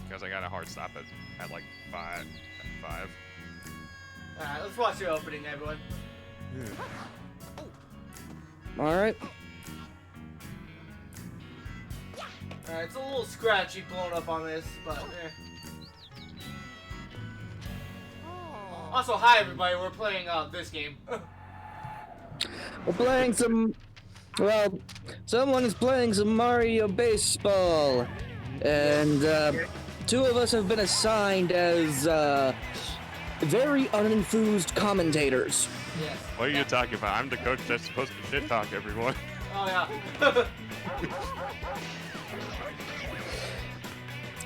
because I got a hard stop at like five. Alright, let's watch your opening, everyone. Alright. Alright, it's a little scratchy blown up on this, but Also, hi everybody, we're playing this game. We're playing some... Well, someone is playing some Mario Baseball. And, two of us have been assigned as, very unenthused commentators. Yes. What are you talking about? I'm the coach that's supposed to shit talk everyone. Oh yeah.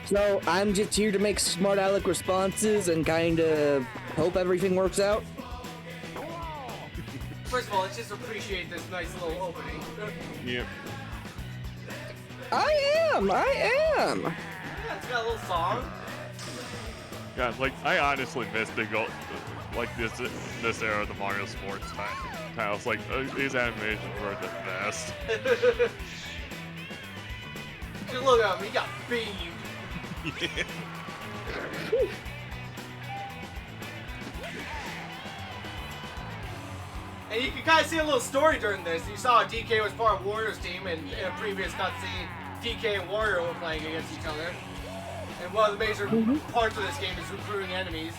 So, I'm just here to make smart aleck responses and kind of hope everything works out. First of all, let's just appreciate this nice little opening. Yeah. I am! Yeah, it's got a little song. Yeah, like I honestly miss the like this era of the Mario Sports titles. Like these animations were the best. Just look at him, he got beamed. Yeah. And you can kind of see a little story during this. You saw DK was part of Warrior's team, and in a previous cutscene, DK and Wario were playing against each other. And one of the major parts of this game is recruiting enemies.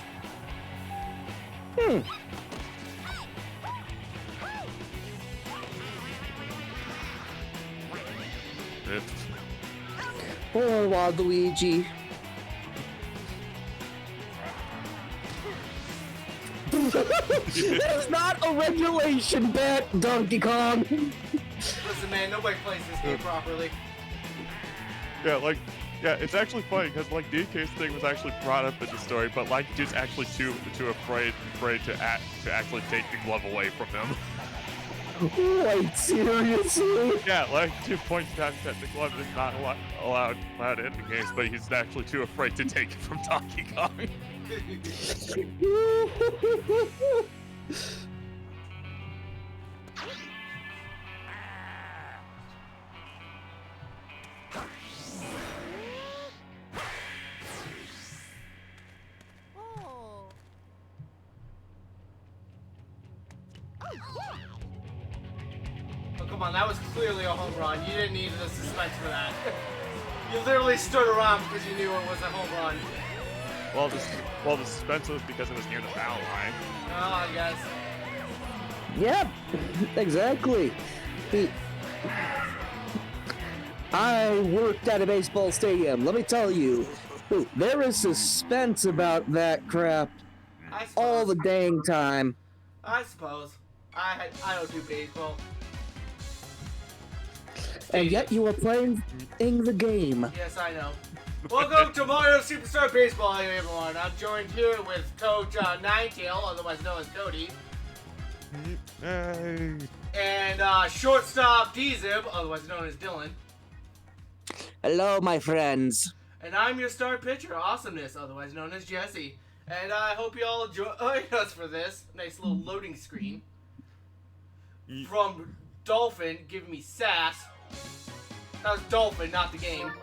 Poor Waluigi. That is not a regulation bet, Donkey Kong. Listen, man, nobody plays this game properly. Yeah, it's actually funny because like DK's thing was actually brought up in the story, but like he's actually too afraid to actually take the glove away from him. Wait, seriously? Yeah, like 2 points that the glove is not allowed in the games, but he's actually too afraid to take it from Donkey Kong. Oh, come on, that was clearly a home run. You didn't need the suspense for that. You literally stood around because you knew it was a home run. Well, the suspense was because it was near the foul line. Oh, I guess. Yep, exactly. I worked at a baseball stadium. Let me tell you, there is suspense about that crap all the dang time. I suppose. I don't do baseball. And yet you are playing the game. Yes, I know. Welcome to Mario Superstar Baseball, everyone. I'm joined here with Coach Ninetail, otherwise known as Cody. Hey. And shortstop D-Zib, otherwise known as Dylan. Hello, my friends. And I'm your star pitcher, Awesomeness, otherwise known as Jesse. And I hope you all join us for this nice little loading screen from Dolphin giving me sass. That was Dolphin, not the game.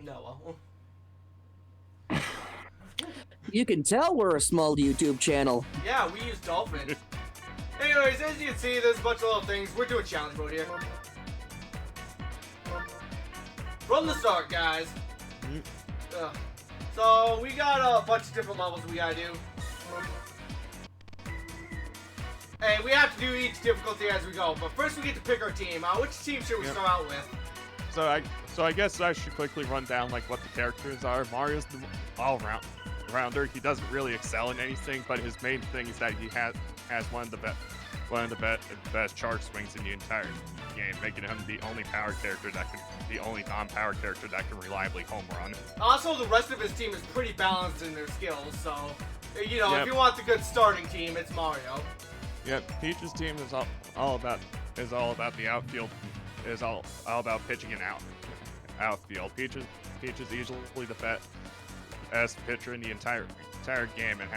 No, well. You can tell we're a small YouTube channel. Yeah, we use Dolphin. Anyways, as you can see, there's a bunch of little things. We're doing challenge mode here. From the start, guys. So, we got a bunch of different levels we gotta do. And we have to do each difficulty as we go. But first we get to pick our team. Which team should we start out with? So I guess I should quickly run down like what the characters are. Mario's the all-rounder. He doesn't really excel in anything, but his main thing is that he has one of the best charge swings in the entire game, making him the only non-power character that can reliably home run. Also, the rest of his team is pretty balanced in their skills, so you know, Yep. if you want the good starting team, it's Mario. Yep, Peach's team is all about the outfield, is all about pitching and outfield. Peach is easily the best pitcher in the entire game, and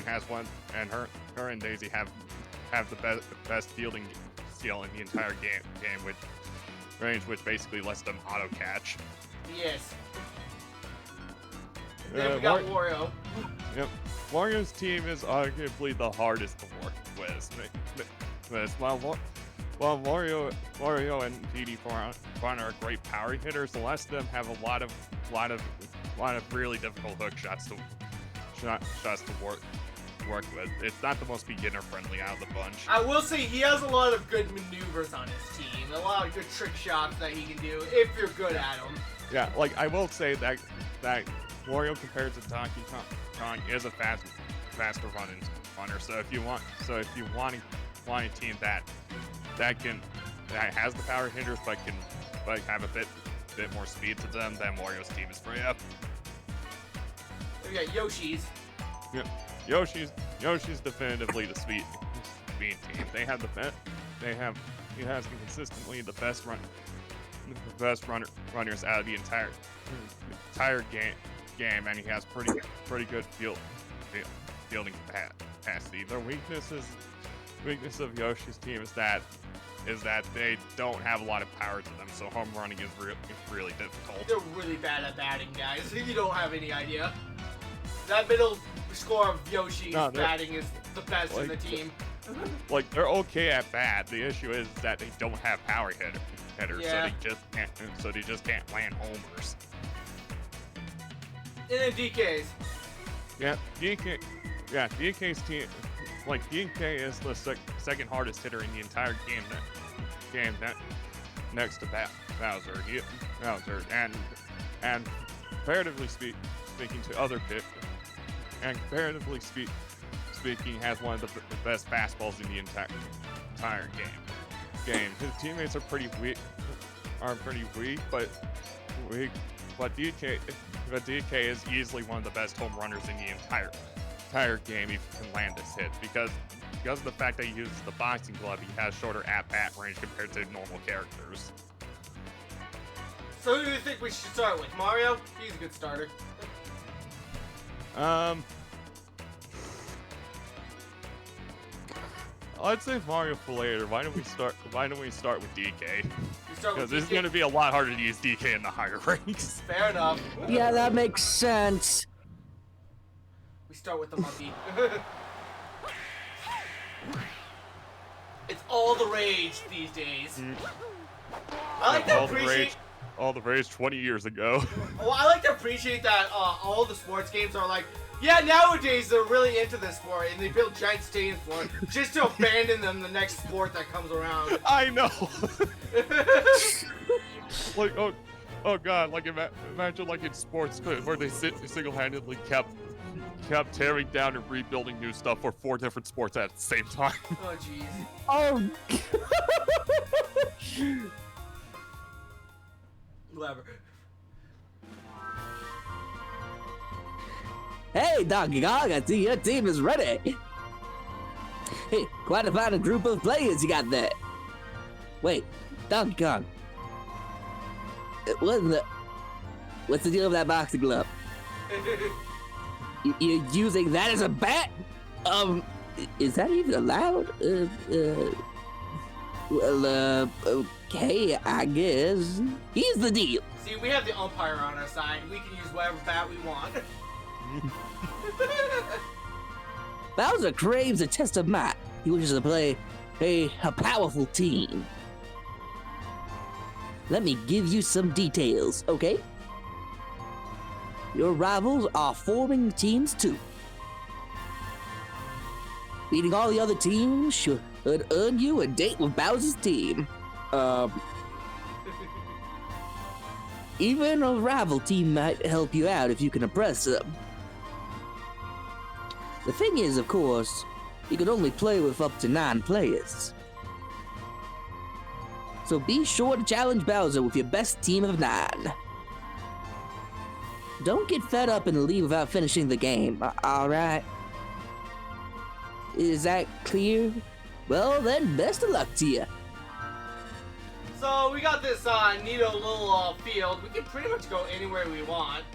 has one, and her and Daisy have the best fielding skill in the entire game, which basically lets them auto catch. Yes. Then we got Wario. Yep. Wario's team is arguably the hardest to work with. While Wario and Diddy Kong are great power hitters, the rest of them have a lot of really difficult hook shots to work with. It's not the most beginner friendly out of the bunch. I will say he has a lot of good maneuvers on his team, a lot of good trick shots that he can do if you're good at them. Yeah, like I will say that Wario compared to Donkey Kong is a faster runner. So if you want a team that has the power hitters but can have a bit more speed to them, then Wario's team is for you. We got Yoshi's. Yep. Yoshi's definitively the speed team. He has been consistently the best runners out of the entire game, and he has pretty good fielding capacity. The weakness of Yoshi's team is that they don't have a lot of power to them, so home running is really difficult. They're really bad at batting, guys. You don't have any idea. That middle score of Yoshi's batting is the best in the team. Like, they're okay at bat. The issue is that they don't have power hitters, yeah. so they just can't land homers. And then DK's. DK's team, like, DK is the second hardest hitter in the entire game next to Bowser. And comparatively speaking to other pitch, and comparatively speaking, has one of the best fastballs in the entire game. His teammates are pretty weak, but DK is easily one of the best home runners in the entire game. He can land his hits because of the fact that he uses the boxing glove. He has shorter at-bat range compared to normal characters. So who do you think we should start with? Mario? He's a good starter. I'd say Mario for later. Why don't we start with DK? Because this is going to be a lot harder to use DK in the higher ranks. Fair enough. Yeah, that makes sense. We start with the monkey. It's all the rage these days. I like to appreciate all the rage 20 years ago. Well, I like to appreciate that all the sports games are like, yeah, nowadays they're really into this sport and they build giant stadiums for it just to abandon them the next sport that comes around. I know. Like, oh god, like imagine like in sports where they single-handedly kept tearing down and rebuilding new stuff for 4 different sports at the same time. Oh jeez. Oh. Whatever. Hey, Donkey Kong, I see your team is ready. Hey, quite a fine group of players you got there. Wait, Donkey Kong. What's the deal with that boxing glove? You're using that as a bat? Is that even allowed? Well, okay, I guess. Here's the deal. See, we have the umpire on our side. We can use whatever bat we want. Bowser craves a test of might. He wishes to play a powerful team. Let me give you some details, okay? Your rivals are forming teams too. Beating all the other teams should earn you a date with Bowser's team. Even a rival team might help you out if you can impress them. The thing is, of course, you can only play with up to 9 players. So be sure to challenge Bowser with your best team of 9. Don't get fed up and leave without finishing the game, alright? Is that clear? Well then, best of luck to you. So we got this neato little field. We can pretty much go anywhere we want.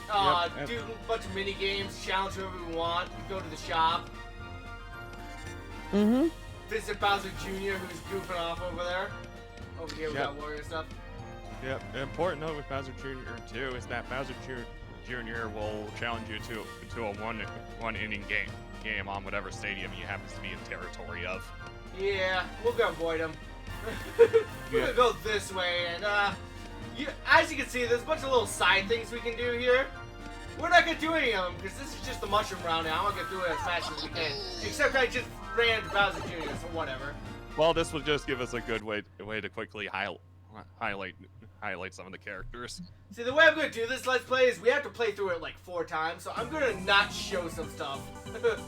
Do a bunch of mini games, challenge whoever we want, go to the shop. Mm-hmm. Visit Bowser Jr., who's goofing off over there. Over here we Yep. got Warrior stuff. Yep. An important note with Bowser Jr. too is that Bowser Jr. will challenge you to a one inning game on whatever stadium he happens to be in territory of. Yeah, we'll go avoid him. We're gonna go this way, and as you can see, there's a bunch of little side things we can do here. We're not gonna do any of them because this is just the mushroom round now. I'm not gonna do it as fast as we can. Except I just ran to Bowser Jr., so whatever. Well, this will just give us a good way to quickly highlight some of the characters. See, the way I'm gonna do this Let's Play is we have to play through it like 4 times, so I'm gonna not show some stuff,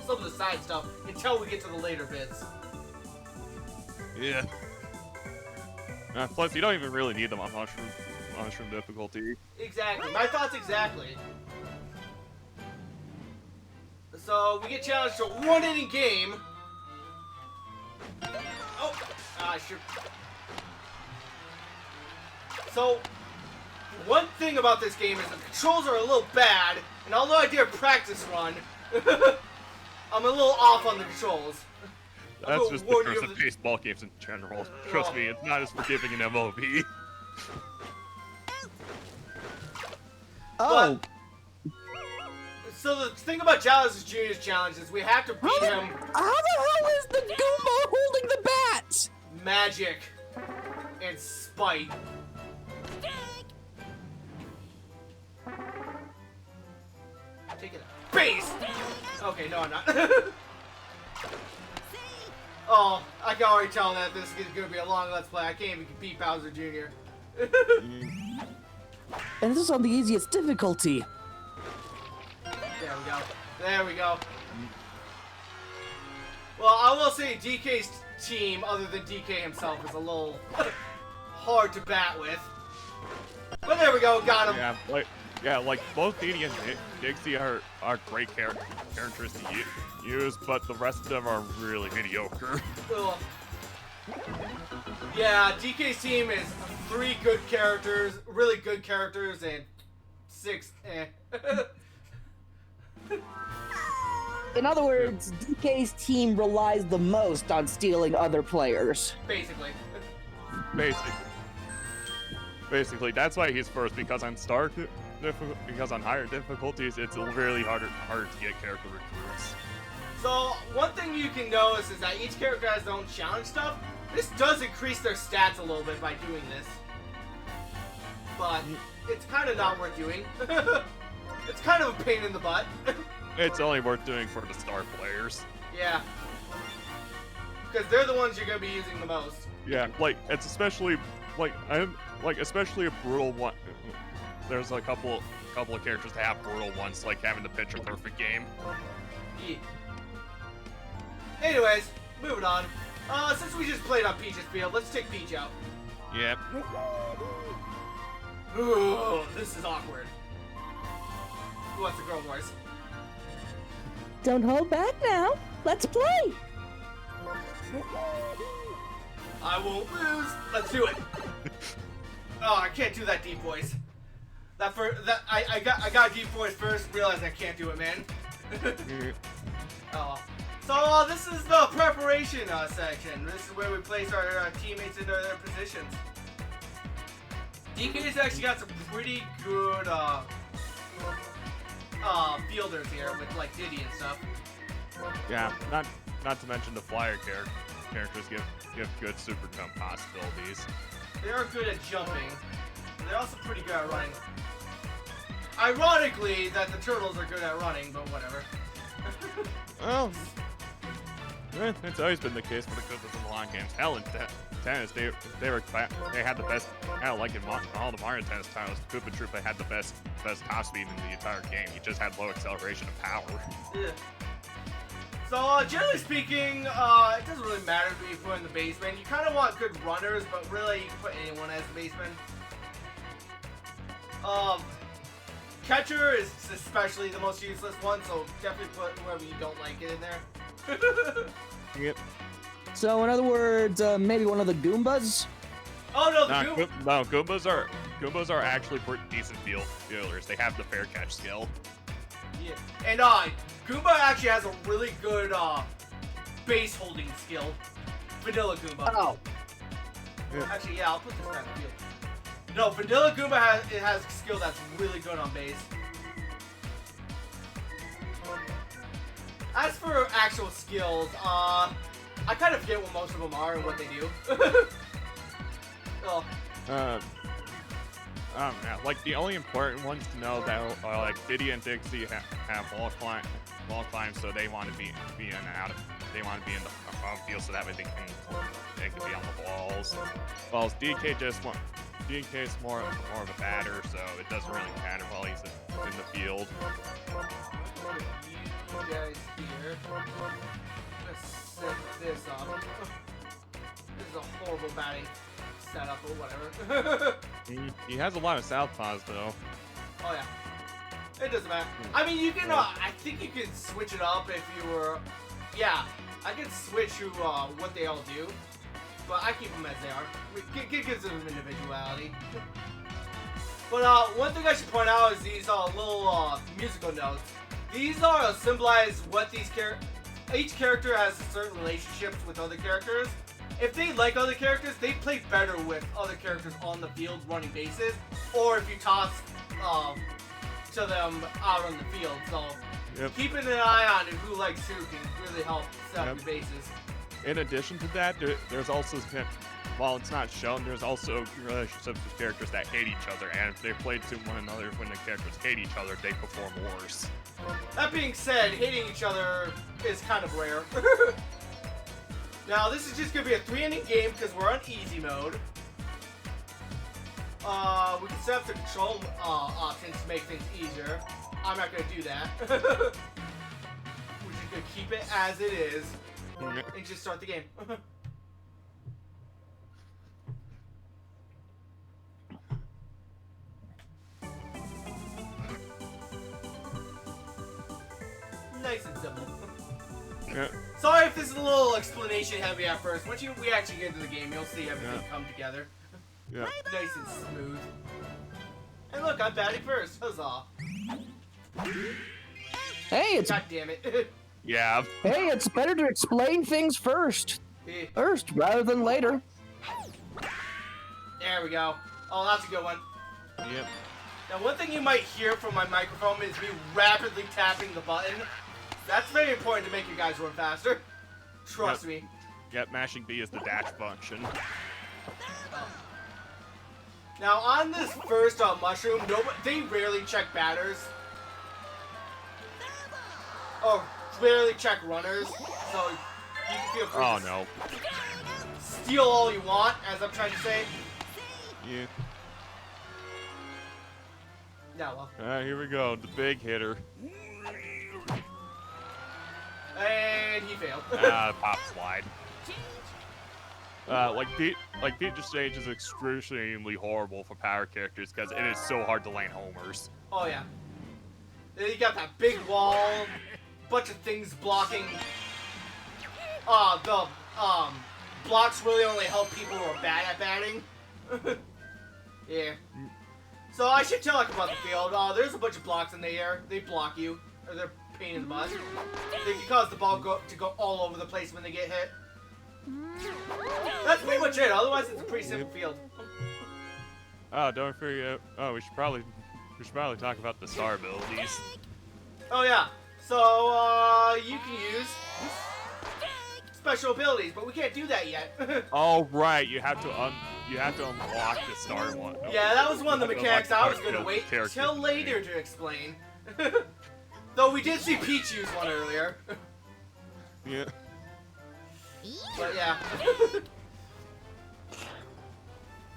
some of the side stuff, until we get to the later bits. Yeah. Plus, you don't even really need them on mushroom difficulty. Exactly. My thoughts exactly. So, we get challenged to a 1 inning game. Oh! Sure. So, one thing about this game is the controls are a little bad, and although I did a practice run, I'm a little off on the controls. That's just the curse of baseball games in general. Trust me, it's not as forgiving in MLB. Oh, So the thing about Bowser Jr.'s challenge is we have to beat him. how the hell is the Goomba holding the bat? Magic and spite. Take it out. Base! Okay, no, I'm not. Oh, I can already tell that this is gonna be a long Let's Play. I can't even beat Bowser Jr. And this is on the easiest difficulty. There we go. There we go. Well, I will say DK's team, other than DK himself, is a little hard to bat with. But there we go, got him. Like both Diddy and Dixie are great characters to use, but the rest of them are really mediocre. Ugh. Yeah, DK's team is 3 good characters, really good characters, and 6 eh. In other words, DK's team relies the most on stealing other players. Basically. Basically, that's why he's first, because on higher difficulties, it's really harder to get character recruits. So, one thing you can notice is that each character has their own challenge stuff. This does increase their stats a little bit by doing this. But it's kind of not worth doing. It's kind of a pain in the butt. It's only worth doing for the star players. Yeah. Because they're the ones you're going to be using the most. Yeah, like, it's especially, especially a brutal one. There's a couple of characters that have brutal ones, like having to pitch a perfect game. Yeah. Anyways, moving on. Since we just played on Peach's field, let's take Peach out. Yep. Ooh, this is awkward. Who wants to Girl Wars? Don't hold back now. Let's play. I won't lose. Let's do it. Oh, I can't do that deep voice. I got deep voice first. Realized I can't do it, man. Oh. So this is the preparation section. This is where we place our teammates into their positions. DK's actually got some pretty good fielders here with like Diddy and stuff. Yeah, not to mention the flyer characters give good super jump possibilities. They are good at jumping. They're also pretty good at running. Ironically, that the turtles are good at running, but whatever. Well, it's always been the case for the Koopas in the long games. Hell, in tennis, they had the best. Hell, like in all the Mario tennis titles, the Koopa Troopa had the best top speed in the entire game. He just had low acceleration and power. Yeah. So, generally speaking, it doesn't really matter who you put in the baseman. You kind of want good runners, but really, you can put anyone as the baseman. Catcher is especially the most useless one, so definitely put whoever you don't like it in there. Yep. So, in other words, maybe one of the Goombas? Oh no, the Goombas are actually pretty decent fielders. They have the fair catch skill. Yeah. And Goomba actually has a really good base holding skill. Vanilla Goomba. Oh. Actually, yeah, I'll put this guy in the field. No, Vanilla Goomba has a skill that's really good on base. As for actual skills, I kind of forget what most of them are and what they do. Oh. Like the only important ones to know that are like Diddy and Dixie have wall climb, so they want to be in and out. They want to be in the field so that way they can be on the walls. While DK DK is more of a batter, so it doesn't really matter while he's in the field. You guys here. Let's set this up. This is a horrible batting setup or whatever. He has a lot of southpaws though. Oh yeah. It doesn't matter. I mean, you can. I think you can switch it up if you were. Yeah, I can switch to what they all do, but I keep them as they are. It gives them individuality. But one thing I should point out is these little musical notes. These are symbolize what these each character has certain relationships with other characters. If they like other characters, they play better with other characters on the field running bases, or if you toss to them out on the field. So keeping an eye on who likes who can really help set up your bases. In addition to that, there's also, while it's not shown, there's also relationships with characters that hate each other, and if they play to one another when the characters hate each other, they perform worse. That being said, hating each other is kind of rare. Now, this is just going to be a 3-inning game because we're on easy mode. We can set up the control options to make things easier. I'm not going to do that. We're just going to keep it as it is and just start the game. Nice and simple. Yeah. Sorry if this is a little explanation heavy at first. Once we actually get into the game, you'll see everything come together. Yeah. Nice and smooth. And look, I'm batting first. Huzzah. Hey, it's God damn it. Yeah. hey, it's better to explain things first rather than later. There we go. Oh, that's a good one. Yep. Now, one thing you might hear from my microphone is me rapidly tapping the button. That's very important to make you guys run faster. Trust me. Yep, mashing B is the dash function. Now, on this first mushroom, they rarely check batters. Or rarely check runners. So, you can feel free to no. steal all you want, as I'm trying to say. Yeah. Yeah, well. Here we go, the big hitter. And he failed. Pop slide. Like Peach's stage is excruciatingly horrible for power characters because it is so hard to land homers. Oh yeah. Then you got that big wall, bunch of things blocking. The blocks really only help people who are bad at batting. Yeah. So I should tell you about the field. There's a bunch of blocks in the air. They block you, or they're a pain in the butt. They can cause the ball to go all over the place when they get hit. That's pretty much it. Otherwise, it's a pretty simple field. Oh, don't forget. Oh, we should probably talk about the star abilities. Oh yeah. So you can use special abilities, but we can't do that yet. Oh right, you have to unlock the star one. Yeah, that was one of the mechanics I was gonna wait till later to explain. Though we did see Peach use one earlier. Yeah. But yeah.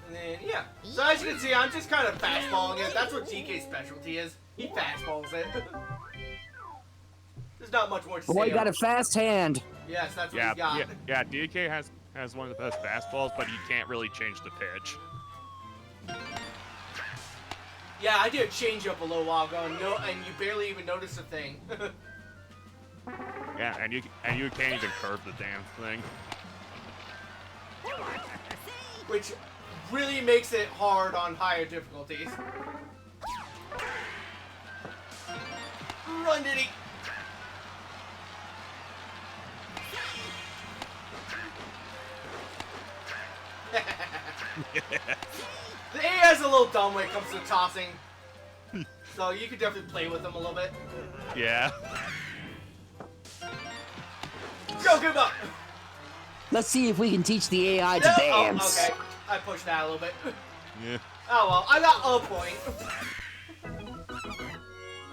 And then yeah. So as you can see, I'm just kind of fastballing it. That's what DK's specialty is. He fastballs it. There's not much more to say. Boy, you got a fast hand. Yes, that's what he's got. Yeah. DK has one of the best fastballs, but he can't really change the pitch. Yeah, I did a change-up a little while ago, and you barely even noticed a thing. Yeah, and you can't even curve the damn thing. Which really makes it hard on higher difficulties. Run, Diddy! The AI is a little dumb when it comes to tossing. So you could definitely play with them a little bit. Yeah. Go, give up! Let's see if we can teach the AI to No. dance. Oh, okay. I pushed that a little bit. Yeah. Oh well, I got a point.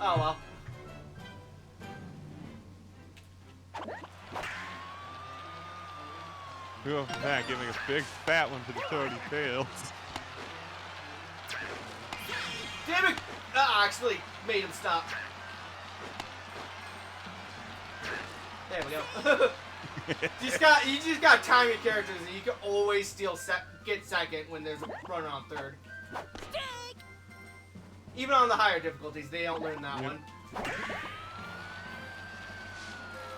Oh well. Oh, man, giving a big fat one to the Toad, he fails. Damn it! I actually made him stop. There we go. you just got to time your characters, and you can always get second when there's a runner on third. Even on the higher difficulties, they don't learn that one.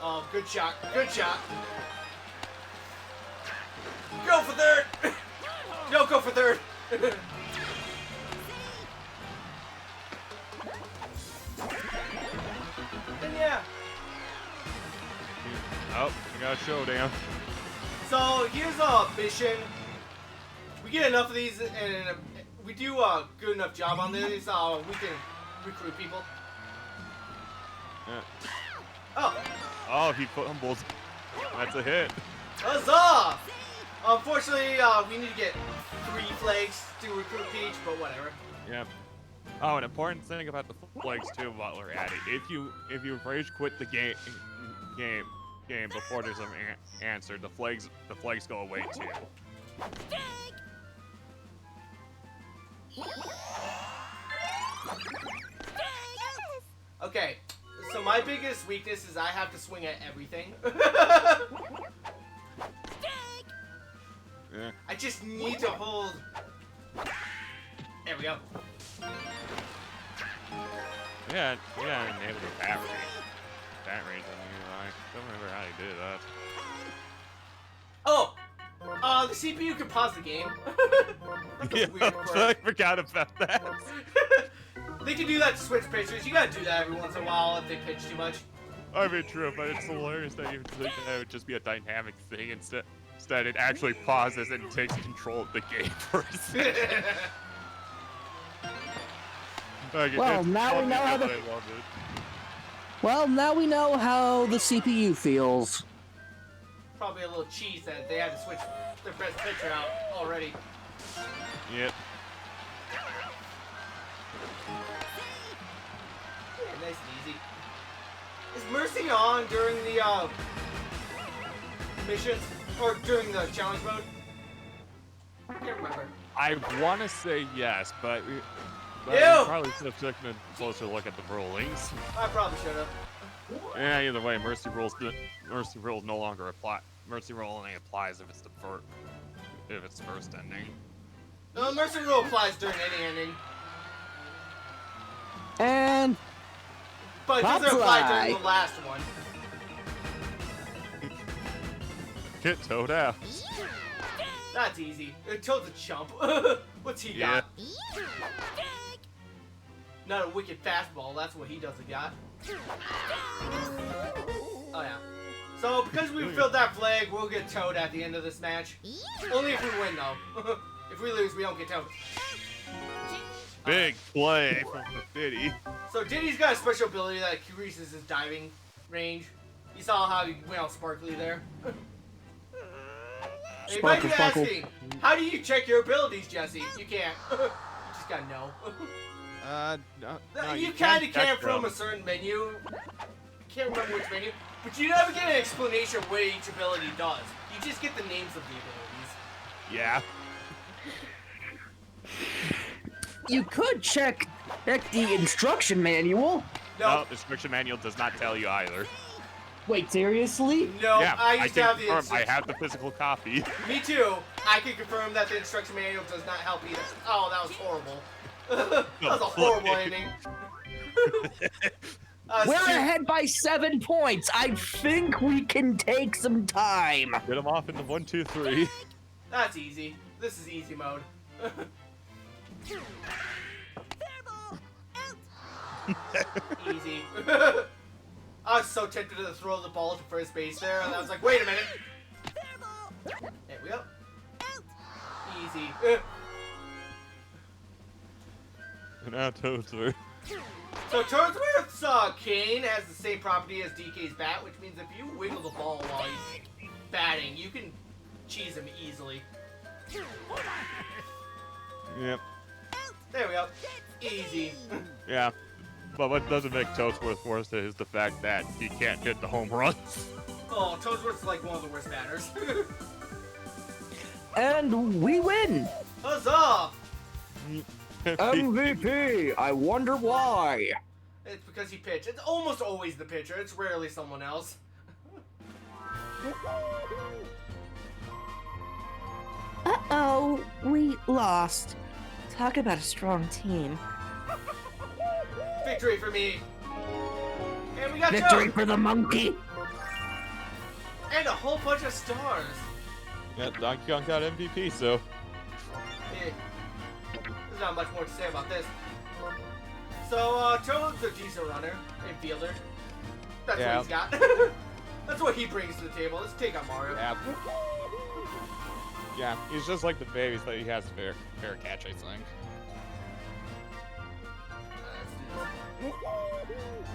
Oh, good shot. Good shot. Go for third! No, go for third! And yeah. Oh, we got a showdown. So here's a mission. We get enough of these, and we do a good enough job on this. We can recruit people. Yeah. Oh, Oh, he fumbled. That's a hit. huzzah! Unfortunately, we need to get 3 flags to recruit Peach, but whatever. Yep. Oh, an important thing about the flags too, Butler added. If you rage quit the game before there's an answer, the flags go away too. Okay, so my biggest weakness is I have to swing at everything. Yeah. I just need to hold. There we go. Yeah, enable the bat range. Bat range on you, I don't remember how he did that. Oh! The CPU can pause the game. That's a Yeah, weird quirk. I forgot about that. They can do that to switch pitchers. You gotta do that every once in a while if they pitch too much. I mean, true, but it's hilarious that you think that it would just be a dynamic thing instead it actually pauses and takes control of the game for a second. Like, Well, it's now we funny, know how but to- I love it. Well, now we know how the CPU feels. Probably a little cheese that they had to switch their best pitcher out already. Yep. Yeah, nice and easy. Is Mercy on during the missions or during the challenge mode? I can't remember. I want to say yes, but we Ew! probably should have taken a closer look at the rulings. I probably should have. Yeah, either way, mercy rules no longer apply. Mercy rule only applies if it's first ending. No, Mercy rule applies during any ending, And but it doesn't apply Popfly. during the last one. Get Toad out. That's easy. Toad's a chump. What's he Yeah. got? Not a wicked fastball. That's what he doesn't got. Oh yeah. So because we filled that flag, we'll get Toad at the end of this match. Only if we win though. If we lose, we don't get Toad. Big play from the Diddy. So Diddy's got a special ability that increases his diving range. You saw how he went all sparkly there. You might be Sparkle, asking, how do you check your abilities, Jesse? You can't. You just gotta know. No, you kind of can check from a them. certain menu. I can't remember which menu, but you never get an explanation of what each ability does. You just get the names of the abilities. Yeah. you could check the instruction manual. No, The instruction manual does not tell you either. Wait, seriously? no, Yeah, I used to can have the confirm. I instruction. have the physical copy. Me too. I can confirm that the instruction manual does not help either. Oh, that was horrible. That was a horrible ending. We're Stu- ahead by 7 points. I think we can take some time. Get him off in the 1, 2, 3. That's easy. This is easy mode. Easy. I was so tempted to throw the ball to first base there, and I was like, wait a minute. There we go. And now Toadsworth. So Toadsworth's cane has the same property as DK's bat, which means if you wiggle the ball while he's batting, you can cheese him easily. Yep. There we go. Easy. Yeah. But what doesn't make Toadsworth worse is the fact that he can't hit the home runs. Oh, Toadsworth's like one of the worst batters. And we win! Huzzah! MVP! I wonder why. It's because he pitched. It's almost always the pitcher. It's rarely someone else. Uh-oh, we lost. Talk about a strong team. Victory for me. And we got Victory Joe. for the monkey! And a whole bunch of stars. Yeah, Donkey Kong got MVP, so. Yeah. There's not much more to say about this. So, Toad's a decent runner and fielder. That's Yeah. what he's got. That's what he brings to the table. Let's take on Mario. Yeah. Yeah, he's just like the babies, but he has fair catch, I think.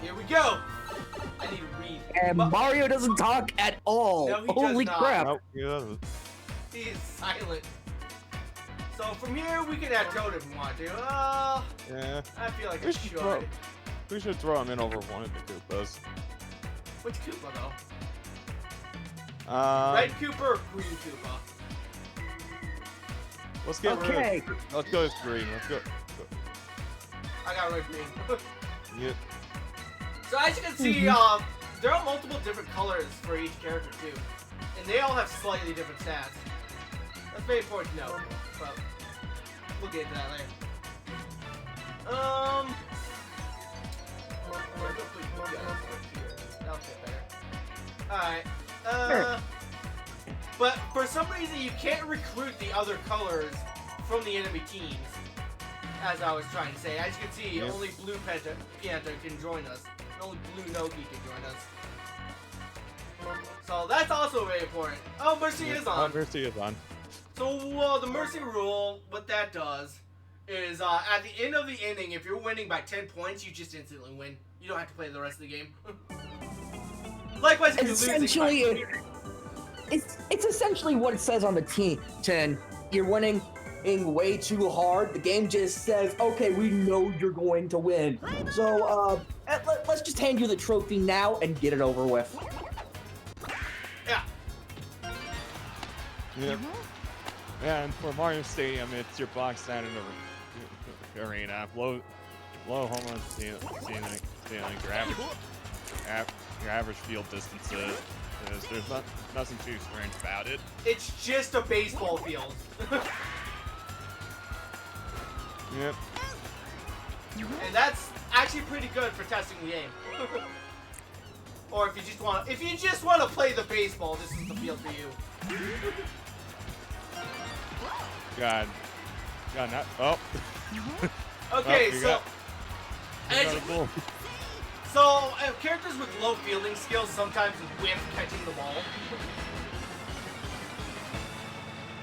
Here we go. I need to read. And Mario doesn't talk at all. No, he does Holy not. crap. Nope, he doesn't. He's silent. So from here we can add Toad if we want to. Yeah. I feel like We I should should. throw- We should throw him in over one of the Koopas. Which Koopa though? Um, Red Koopa or Green Koopa? Let's get Okay. rid of. Let's go with green. Let's go. I got red green. Yep. So as you can see, there are multiple different colors for each character too, and they all have slightly different stats. That's very important to know, but we'll get into that later. We're gonna put you guys right here. That'll fit better. Alright. Sure. But for some reason you can't recruit the other colors from the enemy teams. As I was trying to say. As you can see, Yep. only Blue Pianta can join us. And only Blue Noki can join us. So that's also very important. Oh, Mercy is on. Mercy is on. So the Mercy rule, what that does is at the end of the inning, if you're winning by 10 points, you just instantly win. You don't have to play the rest of the game. Likewise, if you're Essentially, losing it's essentially what it says on the team. 10. You're winning way too hard. The game just says, okay, we know you're going to win. So let's just hand you the trophy now and get it over with. yeah. Yep. Yeah, and for Mario Stadium, it's your box standard arena. Low home run ceiling, your average field distances. There's nothing too strange about it. It's just a baseball field. Yep. And that's actually pretty good for testing the game. Or if you just want to play the baseball, this is the field for you. God, not. Oh. Okay, Oh, you so got as- a goal. so characters with low fielding skills sometimes whiff catching the ball.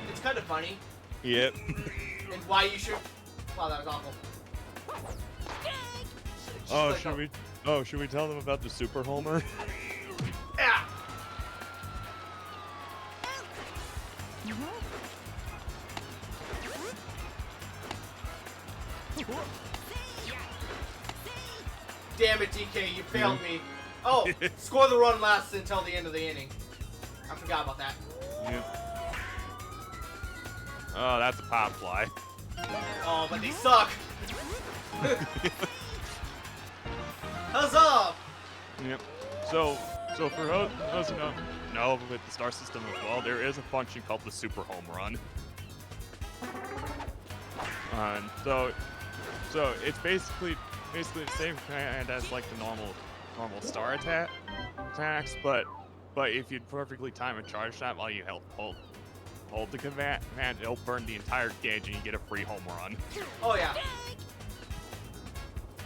It's kind of funny, Yep. and why you should. Wow, that was awful. It's just like Should we tell them about the super homer? Yeah. Damn it, DK, you failed me. Oh, score the run lasts until the end of the inning. I forgot about that. Yep. Oh, that's a pop fly. Oh, but they suck. Huzzah! Yep. So for those who don't know with the star system as well, there is a function called the super home run. And so it's basically the same kind as like the normal star attacks, but if you perfectly time a charge shot while you hold the command, it'll burn the entire gauge and you get a free home run. Oh yeah.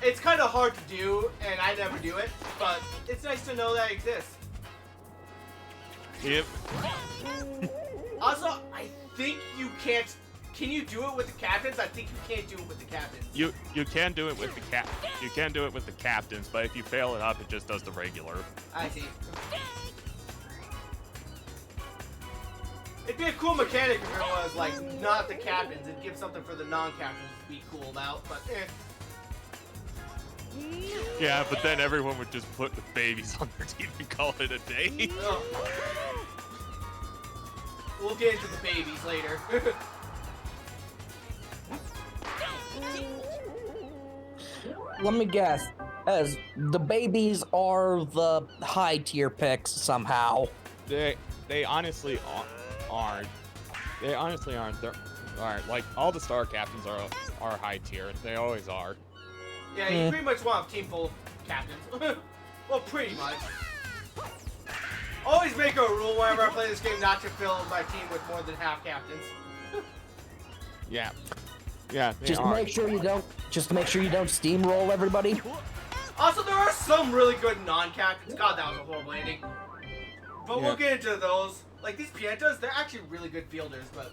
It's kind of hard to do, and I never do it, but it's nice to know that it exists. Yep. Also, I think you can't can you do it with the captains? I think you can't do it with the captains. You can do it with the you can do it with the captains, but if you fail it up, it just does the regular. I see. It'd be a cool mechanic if it was like not the captains and give something for the non-captains to be cool about, but Yeah, but then everyone would just put the babies on their team and call it a day. Oh. We'll get into the babies later. Let me guess. As the babies are the high tier picks somehow. They honestly aren't. They honestly aren't. They're aren't. Like all the star captains are high tier. They always are. Yeah, you pretty much want a team full of captains. Well, pretty much. Always make a rule whenever I play this game not to fill my team with more than half captains. Yeah. Yeah. They Just are. make sure you don't steamroll everybody. Also, there are some really good non-captains. God, that was a horrible ending. But we'll get into those. Like these Pientas, they're actually really good fielders, but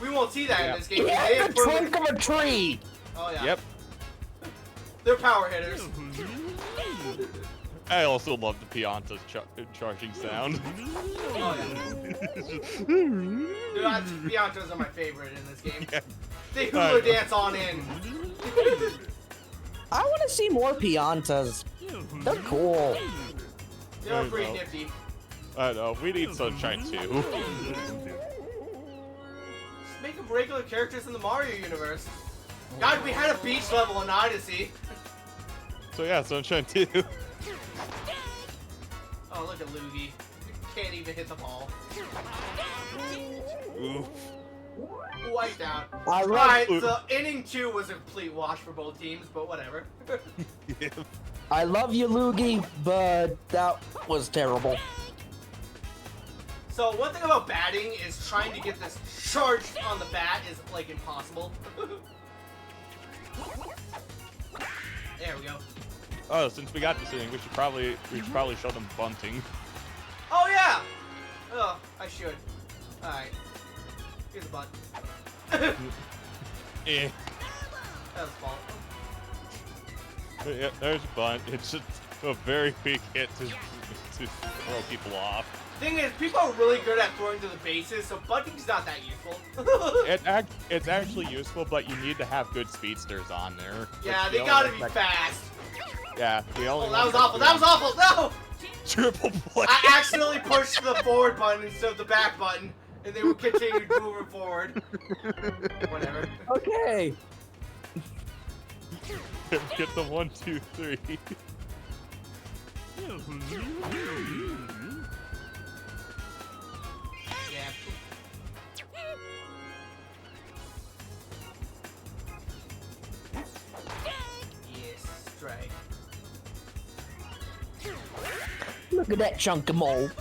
we won't see that in this game. Yeah, They the have proven- trunk of a tree. Oh yeah. Yep. They're power hitters. I also love the Pianta's charging sound. Oh yeah. Dude, Piantas are my favorite in this game. Yeah. They hula dance on in. I want to see more Piantas. They're cool. They're pretty nifty. I know. We need Sunshine too. Just make them regular characters in the Mario universe. God, we had a beach level in Odyssey. So yeah, Sunshine too. Oh, look at Luigi. Can't even hit the ball. Oof. Wiped out. I love Alright, so inning 2 was a complete wash for both teams, but whatever. I love you, Luigi, but that was terrible. So one thing about batting is trying to get this charged on the bat is like impossible. There we go. Oh, since we got this inning, we should probably show them bunting. Oh yeah! Oh, I should. Alright. Here's a bunt. Eh. That was fault. Yeah, there's a bunt. It's just a very big hit to throw people off. Thing is, people are really good at throwing to the bases, so bunting's not that useful. It's actually useful, but you need to have good speedsters on there. Yeah, which they the gotta only be ones fast. Yeah, the only Oh, that ones was awful. That was awful. No! triple play. I accidentally pushed the forward button instead of the back button, and they would continue moving forward. Whatever. Okay. Get the 1, 2, 3. Yeah. Yes, strike. Look at that chunk of mold.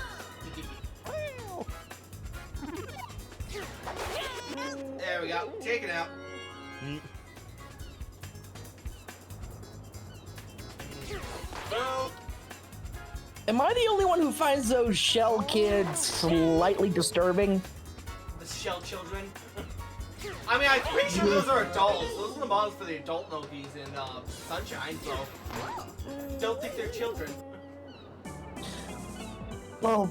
There we go. Take it out. Well, Am I the only one who finds those shell kids slightly disturbing? the shell children. I mean, I'm pretty sure those are adults. Those are the models for the adult Nokis in Sunshine, so don't think they're children. Well,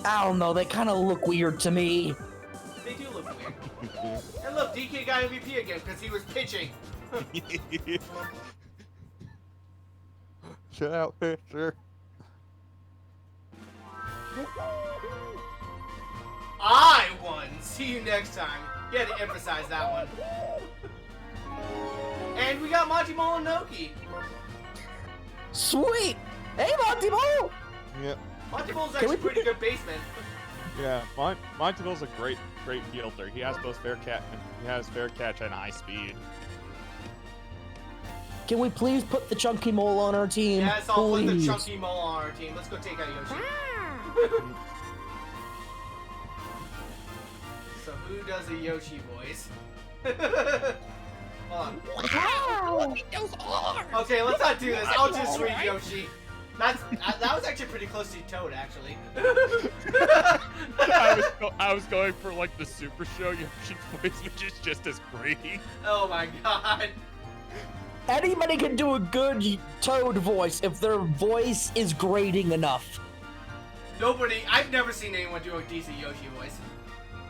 I don't know. They kind of look weird to me. They do look weird. And look, DK got MVP again because he was pitching. Shut out, pitcher. I won. See you next time. You had to emphasize that one. And we got Monty Mononoke. Sweet. Hey, Monty Mo. Yep. Monty Mo's actually a pretty good baseman. Yeah, Montevil's a great fielder. He has both fair catch and high speed. Can we please put the chunky mole on our team? Yes, I'll put the Please. chunky mole on our team. Let's go take out Yoshi. So who does a Yoshi voice? Hold on. Wow. Okay, let's not do this. I'll just read Yoshi. That was actually pretty close to Toad, actually. I was going for like the Super Show Yoshi voice, which is just as great. Oh my god. Anybody can do a good Toad voice if their voice is grating enough. I've never seen anyone do a decent Yoshi voice.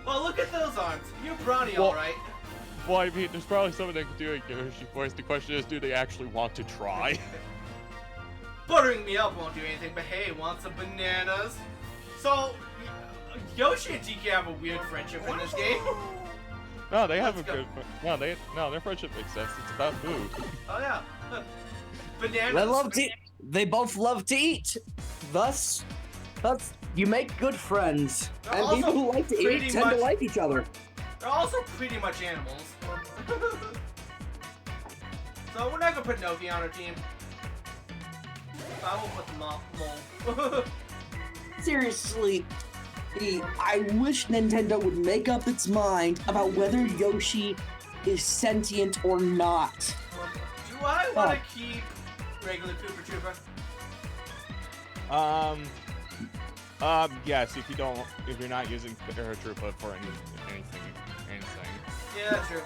Well, look at those arms. You're brawny, Well- alright. Well, I mean, there's probably someone that can do a Yoshi voice. The question is, do they actually want to try? Buttering me up won't do anything, but hey, want some bananas? So, Yoshi and DK have a weird friendship in this game. No, they have Let's a go. good. No, their friendship makes sense. It's about food. Oh yeah. Bananas. They love to. They both love to eat. Thus, you make good friends, They're and also people who like to pretty eat tend much- to like each other. They're also pretty much animals. So we're not gonna put Noki on our team. I will put the mole. Seriously, I wish Nintendo would make up its mind about whether Yoshi is sentient or not. Do I want to keep regular Koopa Troopa? Yes, if you're not using Paratroopa for anything. Yeah, that's true.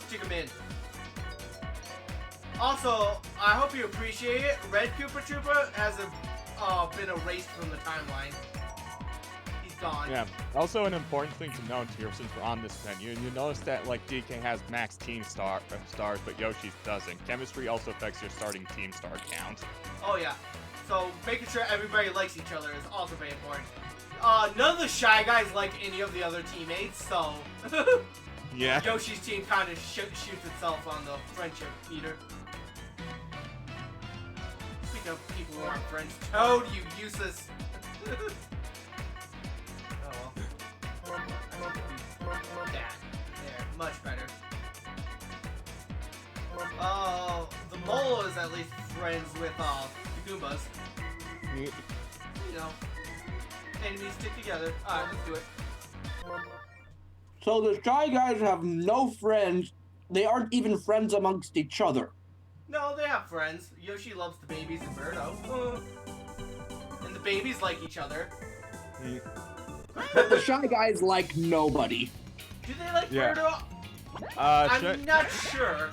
Stick him in. Also, I hope you appreciate it. Red Koopa Troopa has been erased from the timeline. He's gone. Yeah. Also, an important thing to note here, since we're on this menu, you notice that like DK has max team stars, but Yoshi doesn't. Chemistry also affects your starting team star count. Oh yeah. So making sure everybody likes each other is also very important. None of the Shy Guys like any of the other teammates, so Yeah. Yoshi's team kind of shoots itself on the friendship meter. Speaking of people who aren't friends, Toad, you useless. Oh well. That. There, much better. Oh, the mole is at least friends with the Goombas. You know, enemies stick together. Alright, let's do it. So the Shy Guys have no friends. They aren't even friends amongst each other. No, they have friends. Yoshi loves the babies and Birdo. And the babies like each other. But the Shy Guys like nobody. Do they like Yeah. Birdo? I'm I'm not sure.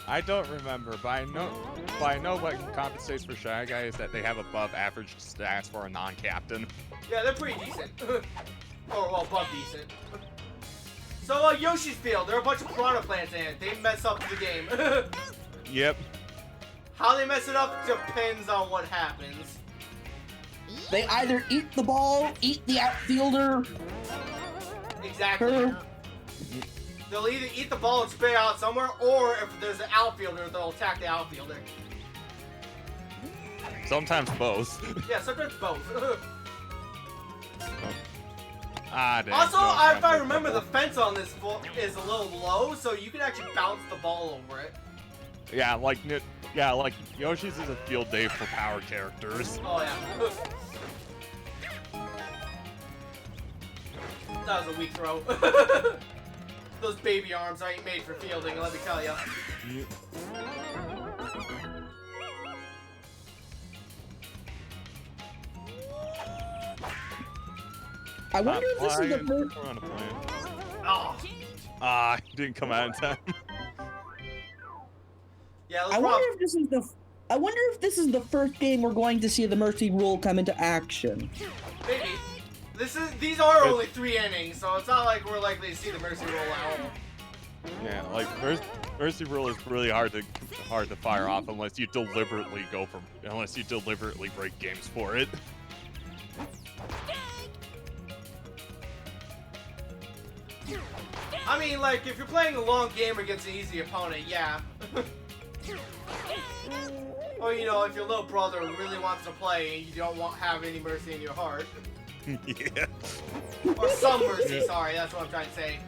I don't remember, but I know what compensates for Shy Guy is that they have above average stats for a non-captain. Yeah, they're pretty decent. Or, well, above decent. So, Yoshi's Field, there are a bunch of piranha plants in it. They mess up the game. Yep. How they mess it up depends on what happens. They either eat the ball, eat the outfielder, Exactly. or They'll either eat the ball and spit it out somewhere, or if there's an outfielder, they'll attack the outfielder. Sometimes both. Yeah, sometimes both. Dang, Also, no, if I remember, the fence on this is a little low, so you can actually bounce the ball over it. Yeah, like Yoshi's is a field day for power characters. Oh, yeah. That was a weak throw. Those baby arms ain't made for fielding, let me tell ya. I wonder if this is the first. We're on a plan. Oh. Didn't come out in time. Yeah, I let's wonder if this is the first game we're going to see the Mercy Rule come into action. maybe. These are only 3 innings, so it's not like we're likely to see the Mercy roll out. Yeah, like Mercy Rule is really hard to fire off unless you deliberately break games for it. I mean, like, if you're playing a long game against an easy opponent, yeah. Or, you know, if your little brother really wants to play and you don't have any mercy in your heart. Yeah. Or some mercy, sorry, that's what I'm trying to say.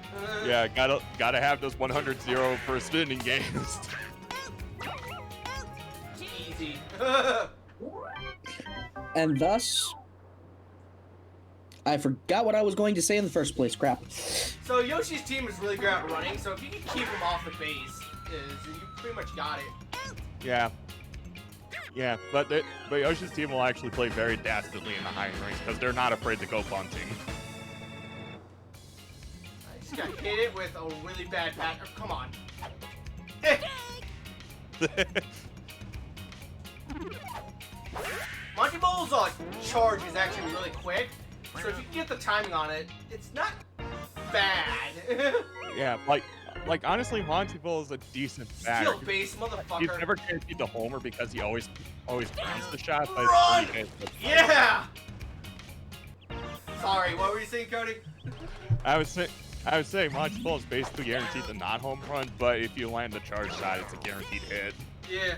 Yeah, gotta have those 100-0 first inning games. Easy. And thus, I forgot what I was going to say in the first place. Crap. So Yoshi's team is really good at running, so if you can keep him off the base, you pretty much got it. Yeah. Yeah, but Yoshi's team will actually play very dastardly in the higher ranks because they're not afraid to go bunting. I just got hit it with a really bad pattern. Come on. Monty Ball's charge is actually really quick, so if you can get the timing on it, it's not bad. Yeah, like honestly, Monty Bull is a decent batter. Skill base, He's motherfucker. never guaranteed the homer because he always grounds the shot. But Run! it's pretty good. Yeah! Sorry, what were you saying, Cody? I was saying Monty Bull is basically guaranteed the not home run, but if you land the charge shot, it's a guaranteed hit. Yeah.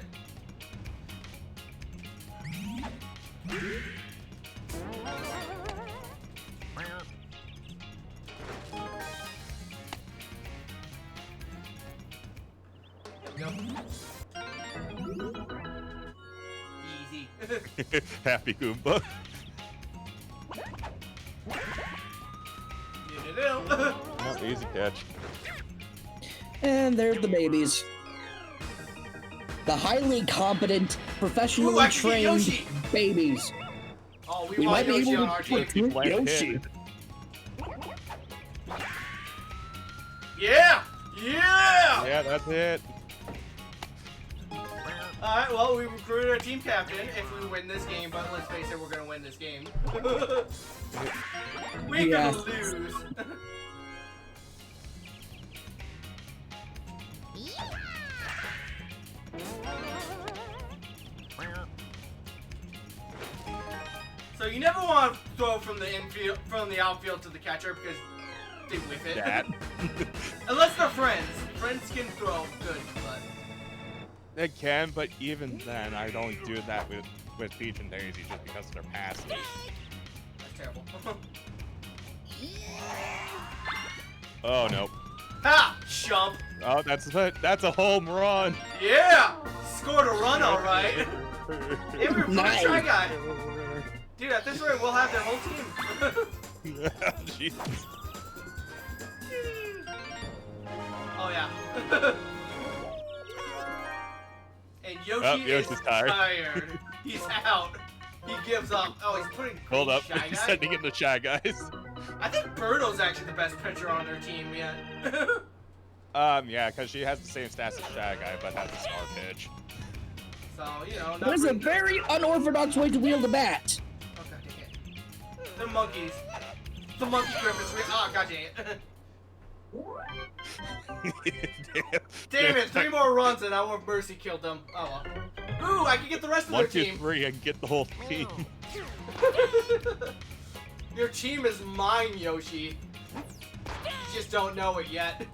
There we go. Easy. Happy Goomba. Oh, easy catch. And there's the babies. The highly competent, professionally Ooh, I can get trained Yoshi. babies. Oh, we We want might be Yoshi able on to our team. recruit Blank Yoshi. hit. Yeah! Yeah! Yeah, that's it. Alright, well, we recruited our team captain if we win this game, but let's face it, we're gonna win this game. We're Yeah. gonna lose. So you never want to throw from the infield, from the outfield to the catcher because they whip it. That. Unless they're friends. Friends can throw good, but It can, but even then, I don't do that with Peach and Daisy just because of their passes. that's terrible. Oh no. Ha! Chump! Oh, that's a home run. Yeah! Scored a run, alright. Hey, we're Nice. Try Guy. Dude, at this rate, we'll have their whole team. Jesus. Oh, yeah. And Yoshi Oh, is Yoshi's tired. tired. He's out. He gives up. Oh, he's putting Hold up. Shy He's Guy? sending in the Shy Guys. I think Birdo's actually the best pitcher on their team yet. Yeah, because she has the same stats as Shy Guy, but has a star pitch. So, you know, not That is a very unorthodox way to wield a bat. Oh, god dang it. The monkeys. The monkey griffins. Oh, god dang it. Damn it, 3 more runs and I want Mercy killed them. Oh well. Ooh, I can get the rest of 1, their 2, team. 3, and get the whole team. Your team is mine, Yoshi. You just don't know it yet.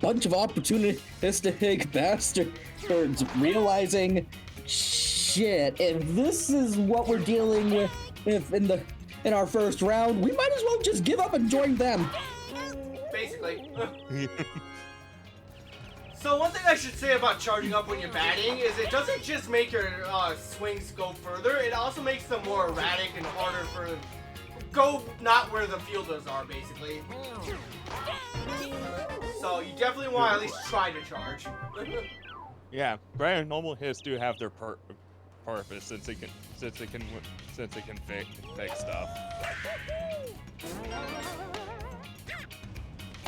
Bunch of opportunistic bastards realizing, shit, if this is what we're dealing with in our first round, we might as well just give up and join them. Basically. So one thing I should say about charging up when you're batting is it doesn't just make your swings go further, it also makes them more erratic and harder for go not where the fielders are, basically. So you definitely want to at least try to charge. Yeah, Brand normal hits do have their purpose since they can fake stuff.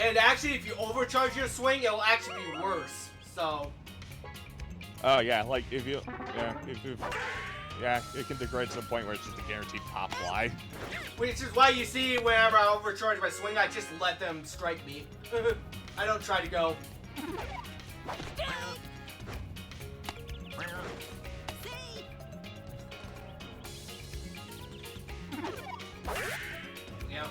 And actually, if you overcharge your swing, it'll actually be worse. So. Oh yeah, like if you it can degrade to the point where it's just a guaranteed pop fly. Which is why you see whenever I overcharge my swing, I just let them strike me. I don't try to go. Yeah.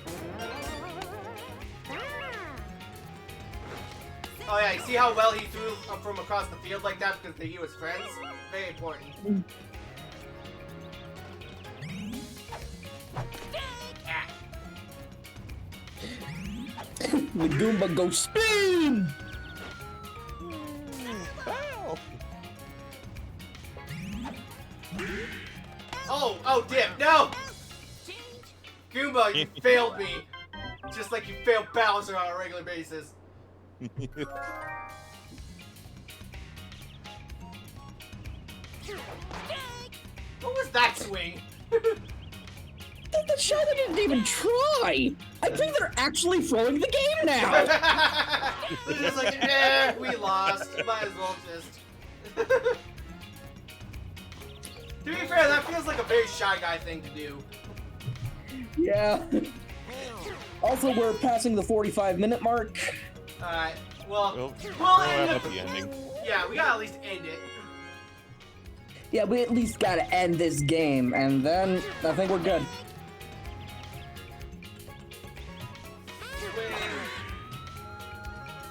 Oh yeah, you see how well he threw from across the field like that because he was friends? Very important. Ah. The Goomba goes spin! Oh, dip, no! Goomba, you failed me. Just like you failed Bowser on a regular basis. What was that swing? The show didn't even try. I think they're actually throwing the game now. They're just like, we lost. Might as well just. To be fair, that feels like a very Shy Guy thing to do. Yeah. Also, we're passing the 45-minute mark. Alright, well, We'll we'll wrap end up the ending. Yeah, we gotta at least end it. Yeah, we at least gotta end this game, and then I think we're good.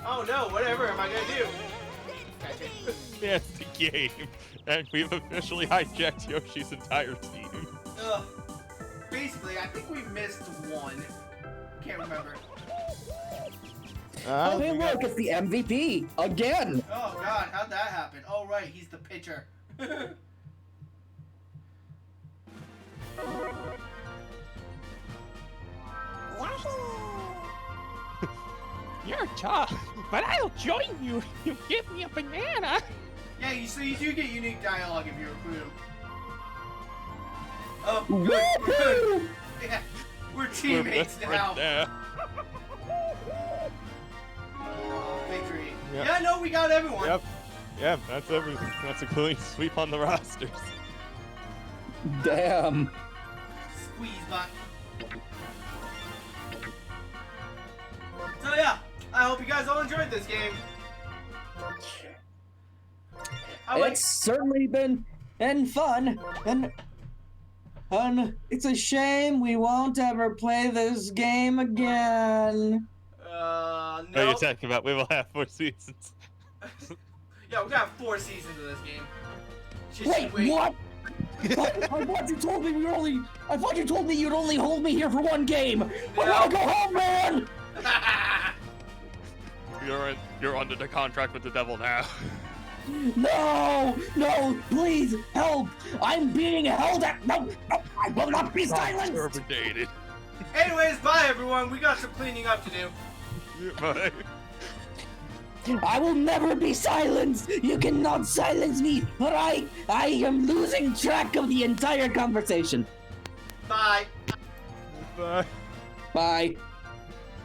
Oh no, whatever am I gonna do? Gotcha. Yeah, it's the game. And we've officially hijacked Yoshi's entire team. Ugh. Basically, I think we missed one. Can't remember. Oh, hey, look, it's the MVP again. Oh god, how'd that happen? Oh right, he's the pitcher. You're tough, but I'll join you. You give me a banana. Yeah, so you do get unique dialogue if you recruit him. Oh, good, Woohoo! good. Yeah, we're teammates now. Oh, victory. Yep. Yeah, no, we got everyone. Yep. Yep, that's everything. That's a clean sweep on the rosters. Damn. Squeeze button. So yeah, I hope you guys all enjoyed this game. It's certainly been fun, and it's a shame we won't ever play this game again. What are No. you talking about? We will have 4 seasons. Yeah, we're gonna have 4 seasons of this game. Just Wait, what? I thought you told me I thought you told me you'd only hold me here for 1 game. I wanna go home, man. You're under the contract with the devil now. No, please help! I'm being held at. No, I will not be silenced. Terminated. Anyways, bye everyone. We got some cleaning up to do. Bye. I will never be silenced. You cannot silence me, but I am losing track of the entire conversation. Bye. Bye. Bye.